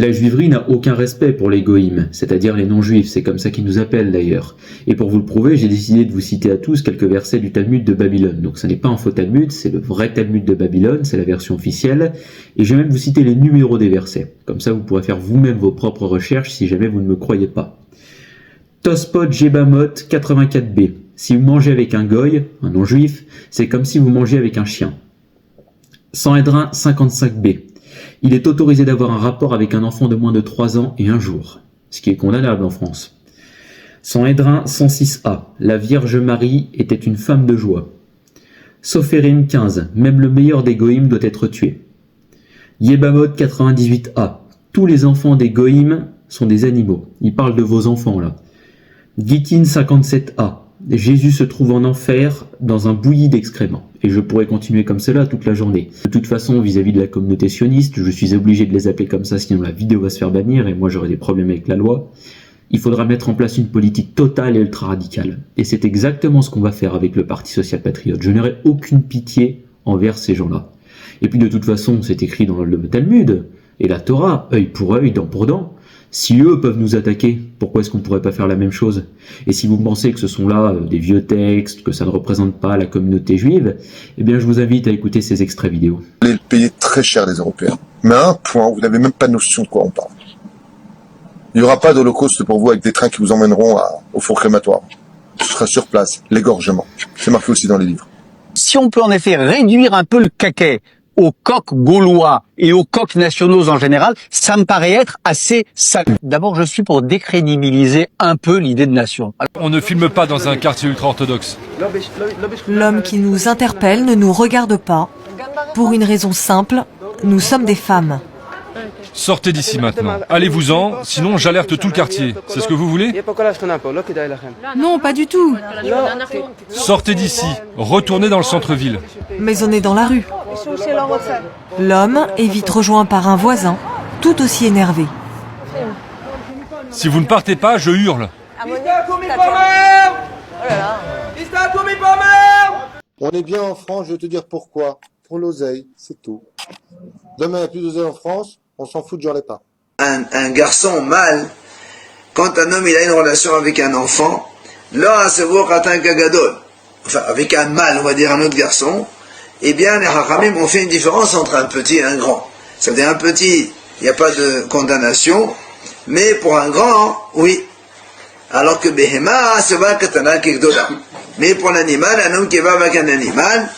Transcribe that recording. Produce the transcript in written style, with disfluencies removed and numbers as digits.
La juiverie n'a aucun respect pour les goïms, c'est-à-dire les non-juifs, c'est comme ça qu'ils nous appellent d'ailleurs. Et pour vous le prouver, j'ai décidé de vous citer à tous quelques versets du Talmud de Babylone. Donc ce n'est pas un faux Talmud, c'est le vrai Talmud de Babylone, c'est la version officielle. Et je vais même vous citer les numéros des versets. Comme ça vous pourrez faire vous-même vos propres recherches si jamais vous ne me croyez pas. Tospot Jebamot 84b. Si vous mangez avec un goy, un non-juif, c'est comme si vous mangez avec un chien. Sanhédrin 55b. Il est autorisé d'avoir un rapport avec un enfant de moins de 3 ans et 1 jour, ce qui est condamnable en France. Sanhédrin 106a. La Vierge Marie était une femme de joie. Sophérim 15. Même le meilleur des goïms doit être tué. Yébamot 98a. Tous les enfants des goïms sont des animaux. Il parle de vos enfants là. Gittin 57a. Jésus se trouve en enfer dans un bouilli d'excréments. Et je pourrais continuer comme cela toute la journée. De toute façon, vis-à-vis de la communauté sioniste, je suis obligé de les appeler comme ça, sinon la vidéo va se faire bannir et moi j'aurai des problèmes avec la loi. Il faudra mettre en place une politique totale et ultra-radicale. Et c'est exactement ce qu'on va faire avec le Parti Social Patriote. Je n'aurai aucune pitié envers ces gens-là. Et puis de toute façon, c'est écrit dans le Talmud et la Torah, œil pour œil, dent pour dent. Si eux peuvent nous attaquer, pourquoi est-ce qu'on ne pourrait pas faire la même chose? Et si vous pensez que ce sont là des vieux textes, que ça ne représente pas la communauté juive, eh bien je vous invite à écouter ces extraits vidéo. Vous allez le payer très cher les Européens. Mais à un point, vous n'avez même pas notion de quoi on parle. Il n'y aura pas d'holocauste pour vous avec des trains qui vous emmèneront au four crématoire. Ce sera sur place, l'égorgement. C'est marqué aussi dans les livres. Si on peut en effet réduire un peu le caquet aux coqs gaulois et aux coqs nationaux en général, ça me paraît être assez sale. D'abord, je suis pour décrédibiliser un peu l'idée de nation. On ne filme pas dans un quartier ultra-orthodoxe. L'homme qui nous interpelle ne nous regarde pas. Pour une raison simple, nous sommes des femmes. Sortez d'ici maintenant. Allez-vous-en, sinon j'alerte tout le quartier. C'est ce que vous voulez? Non, pas du tout. Sortez d'ici. Retournez dans le centre-ville. Mais on est dans la rue. L'homme est vite rejoint par un voisin, tout aussi énervé. Si vous ne partez pas, je hurle. On est bien en France, je vais te dire pourquoi. Pour l'oseille, c'est tout. Demain, il n'y a plus d'oseille en France, on s'en fout de genre les pas. Un garçon mâle, quand un homme il a une relation avec un enfant, là, c'est vous gadol. Enfin, avec un mâle, on va dire un autre garçon, eh bien, les hachamim ont fait une différence entre un petit et un grand. C'est-à-dire un petit, il n'y a pas de condamnation, mais pour un grand, oui. Alors que Behema, c'est va katana kekdola. Mais pour l'animal, un homme qui va avec un animal,